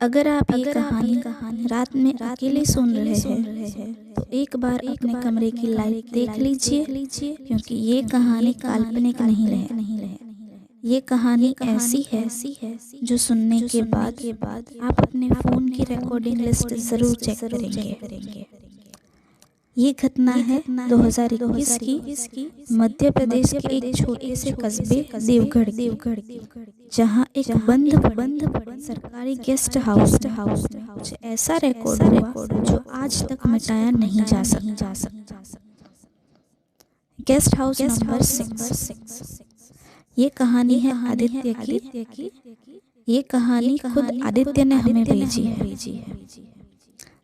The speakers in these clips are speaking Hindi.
अगर आप ये कहानी रात में अकेले सुन रहे हैं तो एक बार अपने कमरे की लाइट देख लीजिए, क्योंकि ये कहानी काल्पनिक नहीं है। ये कहानी ऐसी है जो सुनने के बाद आप अपने फ़ोन की रिकॉर्डिंग लिस्ट ज़रूर चेक करेंगे। ये घटना है 2021 की मध्य प्रदेश के एक छोटे से कस्बे देवगढ़ की, जहाँ एक बंद सरकारी गेस्ट हाउस में कुछ ऐसा रिकॉर्ड हुआ जो आज तक मिटाया नहीं जा सकता। Guest house number 6। ये कहानी है आदित्य की। ये कहानी खुद आदित्य ने हमें भेजी है।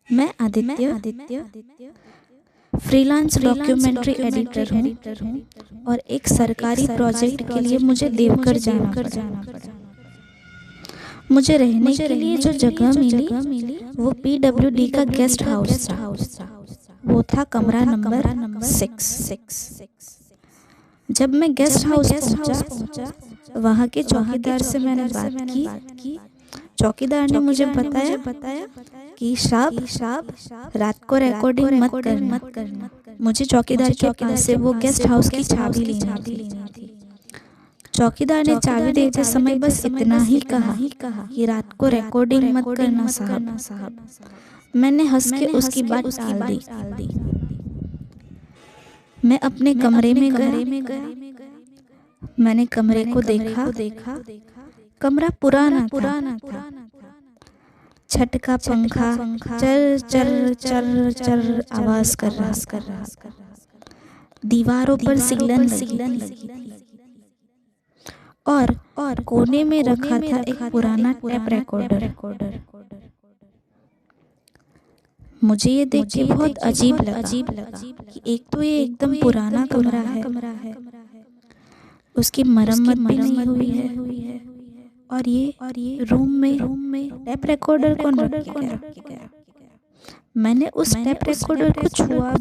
मैं आदित्य फ्रीलांस डॉक्यूमेंट्री एडिटर हूँ और एक सरकारी प्रोजेक्ट के लिए मुझे देवघर जाना पड़ा। मुझे रहने के लिए जो जगह मिली वो PWD का गेस्ट हाउस था। वो था कमरा नंबर 6। जब मैं गेस्ट हाउस पहुंचा, वहाँ के चौकीदार से मैंने बात की। चौकीदार ने मुझे बताया कि साहब रात को रिकॉर्डिंग मत करना। मुझे चौकीदार के पास से वो गेस्ट हाउस की चाबी लेनी थी। चौकीदार ने चाबी देते समय बस इतना ही कहा कि रात को रिकॉर्डिंग मत करना साहब। मैंने हंस के उसकी बात टाल दी। मैं अपने कमरे में गया। मैंने कमरे को देखा। कमरा पुराना था। छत का पंखा चर आवाज कर रहा। दीवारों पर सिलन लगी थी और कोने में रखा था एक पुराना टेप रिकॉर्डर। मुझे ये देख के बहुत अजीब लगा कि एक तो ये एकदम पुराना कमरा है, उसकी मरम्मत भी नहीं हुई है और ये रूम में टेप रिकॉर्डर कौन रख के गया। मैंने उस टेप रिकॉर्डर को छुआ।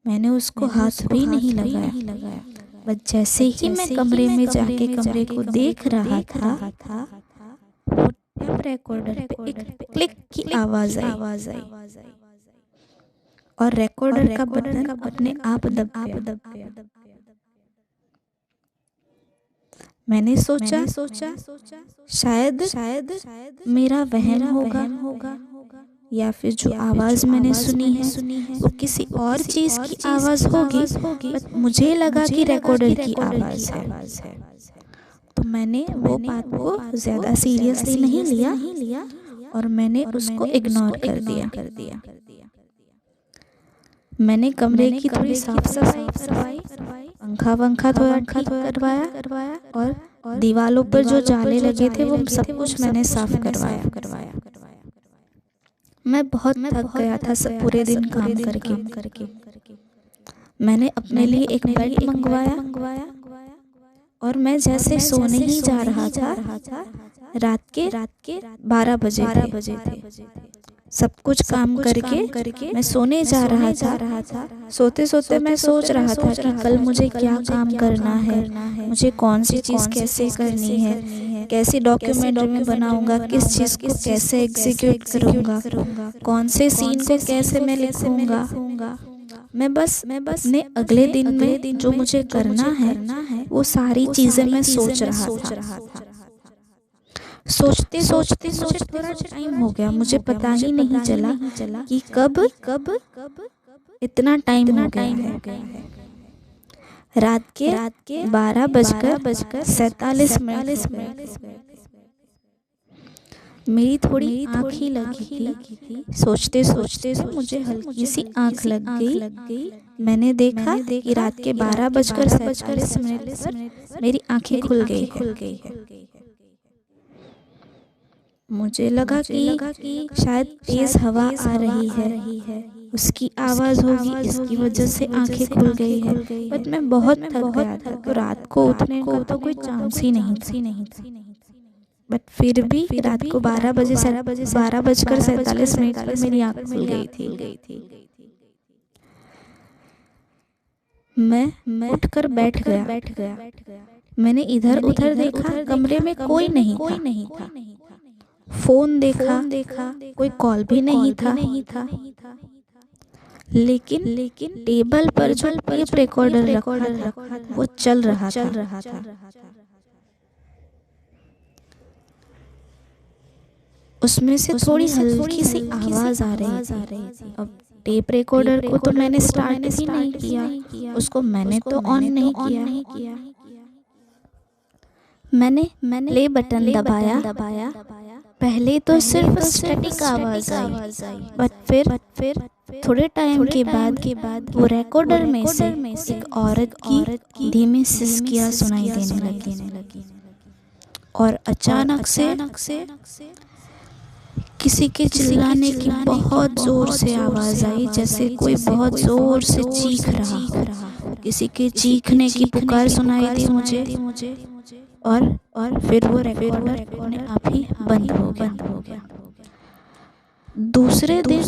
मैंने उसको हाथ भी नहीं लगाया। बस जैसे ही मैं कमरे में जाके कमरे को देख रहा था, वो टेप रिकॉर्डर पे एक क्लिक की आवाज आई और रिकॉर्डर का बटन अपने आप दब गया। मैंने सोचा शायद मेरा वहम होगा या फिर जो आवाज़ मैंने सुनी है वो किसी और चीज़ की आवाज़ होगी, बट मुझे लगा कि रिकॉर्डर की आवाज़ है। तो मैंने वो बात को ज़्यादा सीरियसली नहीं लिया और मैंने उसको इग्नोर कर दिया। मैंने कमरे की थोड़ी साफ सफाई करवाई, पंखा थोड़ा ठीक करवाया और दीवालों पर जो जाले लगे थे वो सब कुछ मैंने साफ करवाया। मैं बहुत थक गया था सब पूरे दिन काम करके। मैंने अपने लिए एक बेड मंगवाया और मैं जैसे सोने ही जा रहा था, रात के 12 बजे थे। सब कुछ काम करके मैं सोने जा रहा था। सोते मैं सोच रहा था कि कल मुझे क्या काम करना है, मुझे कौन सी चीज़ कैसे करनी है, कैसे डॉक्यूमेंट में बनाऊंगा, किस चीज़ को कैसे एग्जीक्यूट करूंगा, कौन से सीन को कैसे मैं लिखूंगा। मैं बस अपने अगले दिन में जो मुझे करना है वो सारी चीज़ें मैं सोच रहा था। सोचते मुझे थोड़ा टाइम हो गया, मुझे पता ही नहीं चला कि कब इतना टाइम हो गया है। रात के 12:47 मेरी थोड़ी आँख ही लगी थी। सोचते मुझे हल्की सी आँख लग गई। मैंने देखा कि रात के 12:47 पर मेरी आँखें खुल गई है। मुझे लगा कि शायद तेज हवा आ रही है, उसकी आवाज़ होगी, इसकी वजह से आंखें खुल गई है। बट मैं बहुत थक गया था, तो रात को उठने का तो कोई चांस ही नहीं थी। बट फिर भी रात को 12:47 पर मेरी आँख खुल गई थी। मैं उठकर बैठ गया। मैंने इधर उधर देखा, कमरे में कोई नहीं था। फोन देखा, कोई कॉल भी नहीं था। लेकिन टेबल पर जो टेप रिकॉर्डर रखा था वो चल रहा था। उसमें से थोड़ी हल्की सी आवाज आ रही थी। अब टेप रिकॉर्डर को तो मैंने स्टार्ट भी नहीं किया, उसको मैंने तो ऑन नहीं किया। मैंने प्ले बटन दबाया। पहले तो सिर्फ स्टैटिक आवाज आई, बट फिर थोड़े टाइम के बाद वो रिकॉर्डर में से एक औरत की धीमी सिसकियां सुनाई देने लगी। और अचानक से किसी के चिल्लाने की बहुत जोर से आवाज आई, जैसे कोई बहुत जोर से चीख रहा हो। किसी के चीखने की पुकार सुनाई दी मुझे। और फिर वो रिकॉर्डर अपने आप ही बंद हो गया। दूसरे दिन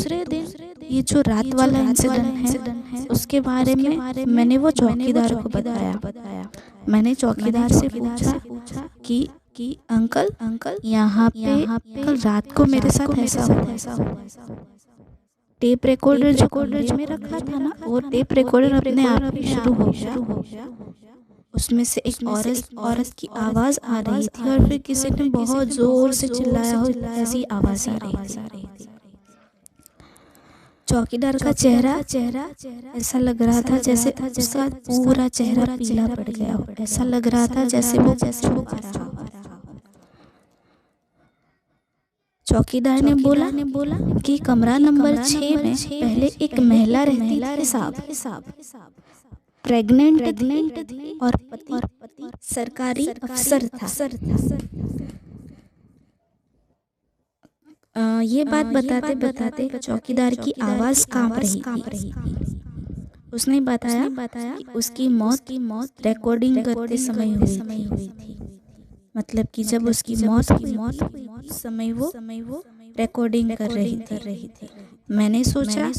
ये जो रात वाला इंसिडेंट है उसके बारे में मैंने वो चौकीदार को बताया। मैंने चौकीदार से पूछा कि अंकल यहाँ पे कल रात को मेरे साथ ऐसा हुआ। टेप रिकॉर्डर जो कॉलेज में रखा था ना, वो टेप रिकॉर्डर अपने आप ही शुरू हो गया। उसमें से एक औरत की आवाज आ रही थी और फिर किसी ने बहुत जोर से चिल्लाया हो, ऐसी आवाज आ रही थी। चौकीदार का चेहरा ऐसा लग रहा था जैसे उसका पूरा चेहरा पीला पड़ गया हो। ऐसा लग रहा था जैसे वो छुपा रहा हो। चौकीदार ने बोला कि कमरा नंबर 6 में पहले एक महिला रहती थी साहब। प्रेग्नेंट थी और पति सरकारी अफसर था। ये बात बताते चौकीदार की आवाज कांप रही थी। उसने बताया कि उसकी मौत रिकॉर्डिंग करते समय हुई थी। मतलब कि जब उसकी मौत हुई समय वो रिकॉर्डिंग कर रही थी। मैंने सोचा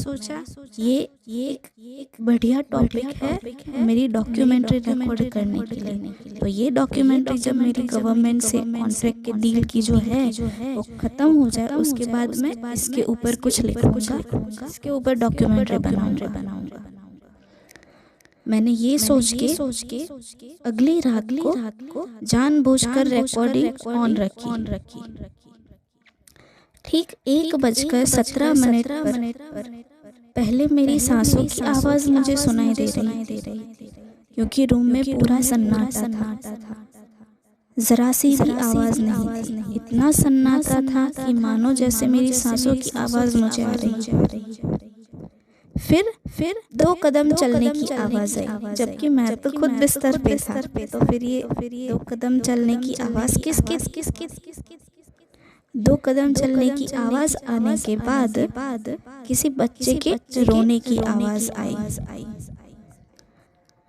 ये एक बढ़िया टॉपिक है मेरी डॉक्यूमेंट्री रिकॉर्ड करने के लिए। तो ये डॉक्यूमेंट्री जब मेरी गवर्नमेंट से कॉन्ट्रैक्ट के डील की जो है वो ख़त्म हो जाए, उसके बाद मैं इसके ऊपर कुछ लिखूंगा, इसके ऊपर डॉक्यूमेंट्री बनाऊंगा। मैंने ये सोच के अगली रात को जानबूझकर रिकॉर्डिंग ऑन रखी। ठीक 1:17 पर पहले मेरी सांसों की आवाज मुझे सुनाई दे रही थी, क्योंकि रूम में पूरा सन्नाटा था। जरा सी भी आवाज नहीं थी। इतना सन्नाटा था कि मानो जैसे मेरी सांसों की आवाज मुझे आ रही। फिर 2 कदम चलने की आवाज आई, जबकि मैं तो खुद बिस्तर पे था। तो फिर ये 2 कदम चलने की आवाज किस 2 कदम चलने की आवाज आने के बाद किसी बच्चे के रोने की आवाज आई।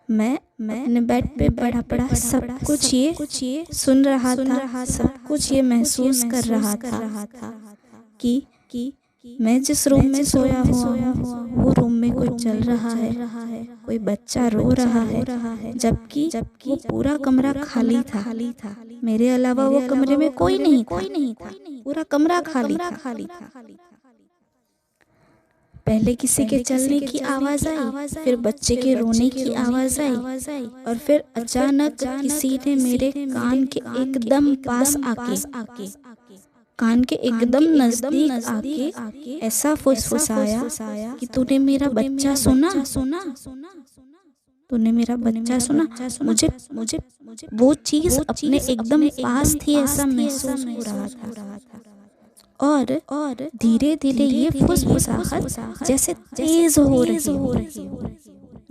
मैं अपने बेड पे पड़ा सब कुछ ये सुन रहा था, सब कुछ ये महसूस कर रहा था कि मैं जिस रूम में सोया हुआ हूँ वो रूम में कोई चल रहा है, कोई बच्चा रो रहा है, जबकि वो पूरा कमरा खाली था। मेरे अलावा वो कमरे में कोई नहीं था। पूरा कमरा खाली था। पहले किसी के चलने की आवाज आई, फिर बच्चे के रोने की आवाज आई, और फिर अचानक किसी ने मेरे कान के एकदम पास आके कान के एकदम नजदीक आके ऐसा फुसफुसाया कि तूने मेरा बच्चा सुना? तूने मेरा बच्चा सुना? मुझे वो चीज अपने एकदम पास थी ऐसा महसूस हो रहा था। और धीरे धीरे ये फुसफुसाहट जैसे तेज हो रही।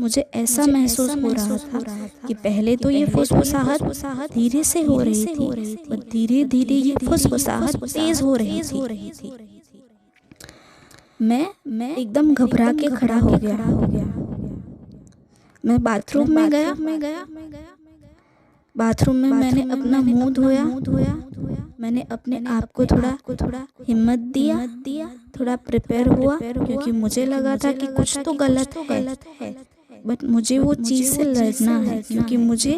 मुझे ऐसा महसूस हो रहा था कि पहले तो ये फुसफुसाहट धीरे से हो रही थी, और धीरे धीरे ये फुसफुसाहट तेज हो रही थी। मैं एकदम घबरा के खड़ा हो गया। मैं बाथरूम में गया। बाथरूम में मैंने अपना मुंह धोया। मैंने अपने आप को थोड़ा हिम्मत दिया, थोड़ा प्रिपेयर हुआ, क्योंकि मुझे लगा था कि कुछ तो गलत है। बट मुझे वो चीज़ से लड़ना है, क्योंकि मुझे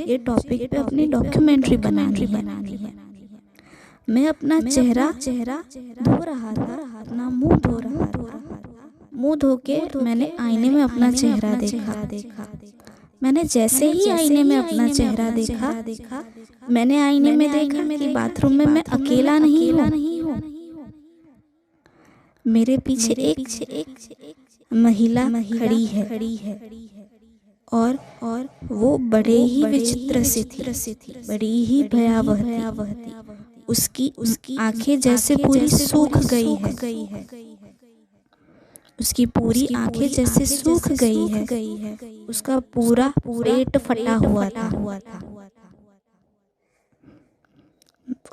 ये टॉपिक पे अपनी डॉक्यूमेंट्री बनानी है। मैं अपना चेहरा धो रहा था, अपना मुंह धो रहा था। मुंह धो के मैंने आईने में अपना चेहरा देखा। मैंने जैसे ही आईने में अपना चेहरा देखा, मैंने आईने में देखा कि बाथरूम में मैं अकेला नहीं हूँ। मेरे पीछे एक महिला खड़ी है और वो बड़े ही विचित्र सी थी, बड़ी ही भयावह थी। उसकी आंखें जैसे पूरी सूख गई है। उसकी पूरी आंखें जैसे सूख गई है। उसका पूरा पेट फटा हुआ था।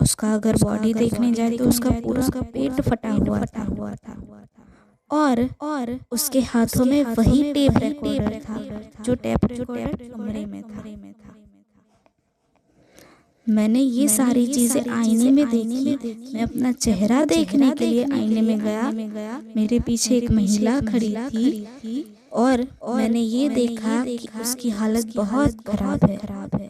उसका अगर बॉडी देखने जाए तो उसका पूरा पेट फटा हुआ था। और उसके हाथों में वही टेप रिकॉर्डर था जो टेप रिकॉर्डर कमरे में था। मैंने ये सारी चीजें आईने में देखी। मैं अपना चेहरा देखने के लिए आईने में गया। मेरे पीछे एक महिला खड़ी थी और मैंने ये देखा कि उसकी हालत बहुत खराब है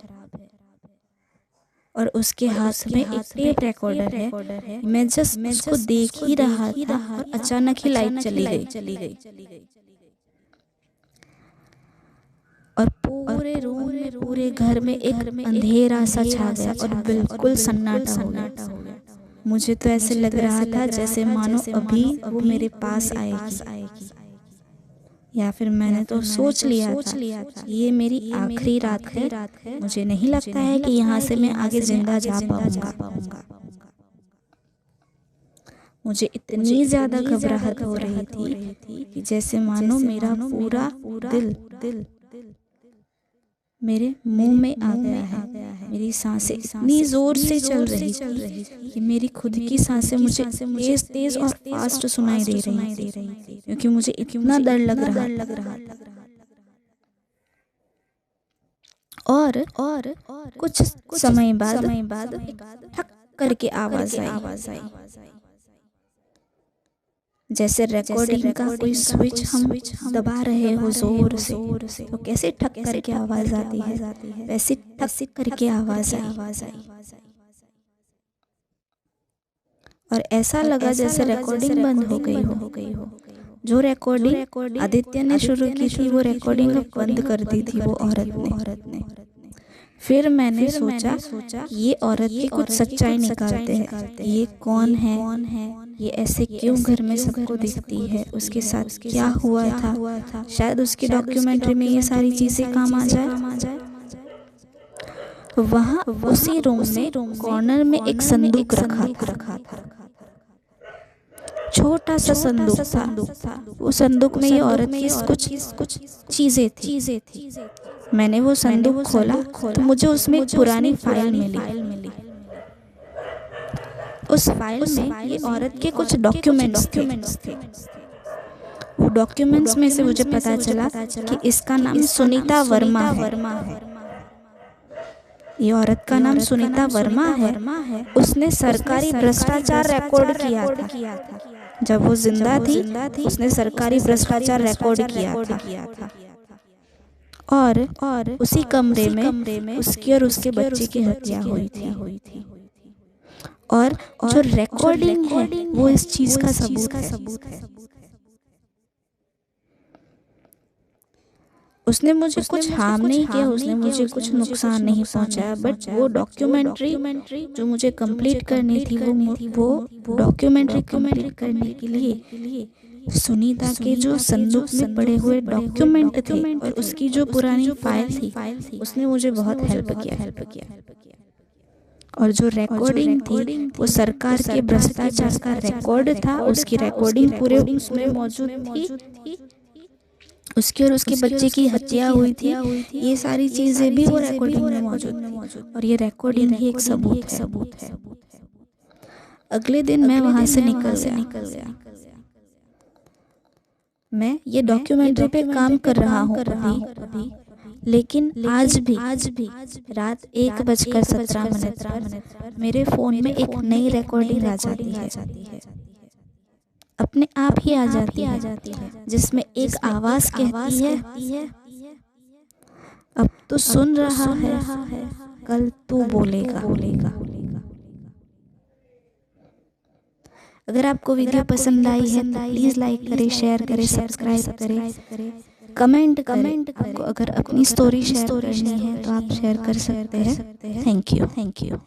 और उसके हाथ में एक टेप रिकॉर्डर है। मैं उसको देख ही रहा था और अचानक ही लाइट चली गई और पूरे रूम में, पूरे घर में एक अंधेरा सा छा गया और बिल्कुल सन्नाटा हो गया। मुझे तो ऐसे लग रहा था जैसे मानो अभी वो मेरे पास आएगी, या फिर मैंने तो सोच लिया था ये मेरी आखिरी रात है। मुझे नहीं लगता है कि यहाँ से मैं आगे जिंदा जा पाऊंगा। मुझे इतनी ज्यादा घबराहट हो रही थी कि जैसे मानो मेरा पूरा दिल मेरे मुंह में आ गया है। मेरी सांसें इतनी जोर से चल रही थी कि मेरी खुद की सांसें मुझे तेज और फास्ट सुनाई दे रही थी, क्योंकि मुझे इतना डर लग रहा था। और कुछ समय बाद ठक करके आवाज आई, जैसे रिकॉर्डिंग का कोई स्विच हम दबा रहे हो जोर से, तो कैसे ठक करके आवाज आती है, वैसे ठक करके आवाज आई। और ऐसा लगा जैसे रिकॉर्डिंग बंद हो गई हो। जो रिकॉर्डिंग आदित्य ने शुरू की थी वो रिकॉर्डिंग बंद कर दी थी वो औरत ने। फिर मैंने सोचा ये औरत की कुछ सच्चाई निकालते हैं। ये कौन है, ये ऐसे क्यों घर में सबको दिखती है, उसके साथ क्या हुआ था। शायद उसकी डॉक्यूमेंट्री में ये सारी चीजें काम आ जाए। वहाँ उसी रूम में कॉर्नर में एक संदूक रखा था। छोटा सा संदूक था। वो संदूक में ये औरत की कुछ चीजें थी। मैंने वो संदूक खोला तो मुझे उसमें एक पुरानी फाइल मिली। उस फाइल में ये औरत के कुछ डॉक्यूमेंट्स थे। वो डॉक्यूमेंट्स में से मुझे पता चला कि इसका नाम सुनीता वर्मा है। ये औरत का नाम सुनीता वर्मा है। उसने सरकारी भ्रष्टाचार रिकॉर्ड किया था। जब वो जिंदा थी उसने सरकारी भ्रष्टाचार रिकॉर्ड किया था। और उसी कमरे में उसकी और उसके बच्चे की हत्या हुई थी। और जो रिकॉर्डिंग है वो इस चीज का सबूत है। उसने मुझे कुछ हार्म नहीं किया, उसने मुझे कुछ नुकसान नहीं पहुंचाया, बट वो डॉक्यूमेंट्री जो मुझे कंप्लीट करनी थी वो डॉक्यूमेंट्री कंप्लीट करने के लिए सुनीता के जो संदूक में पड़े हुए डॉक्यूमेंट थे और उसकी जो पुरानी फाइल थी उसने मुझे बहुत हेल्प किया। और जो रिकॉर्डिंग थी वो सरकार के भ्रष्टाचार का रिकॉर्ड था। उसकी रिकॉर्डिंग पूरे उसमें मौजूद थी। उसके और उसके बच्चे की हत्या हुई थी। ये सारी चीजें भी वो रिकॉर्डिंग में मौजूद थी और ये रिकॉर्डिंग ही एक सबूत है। अगले दिन मैं वहां से निकल गया। मैं ये डॉक्यूमेंट्री पे काम कर रहा हूँ अभी, लेकिन आज भी रात 1:17 पर मेरे फोन में एक नई रिकॉर्डिंग आ जाती है। अपने आप ही आ जाती है, जिसमें एक आवाज कहती है, अब तो सुन रहा है, कल तू बोलेगा। अगर आपको वीडियो पसंद आई है तो प्लीज़ लाइक करें, शेयर करें, सब्सक्राइब करें, कमेंट आपको अगर अपनी स्टोरी शेयर करनी है तो आप शेयर कर सकते हैं। Thank you.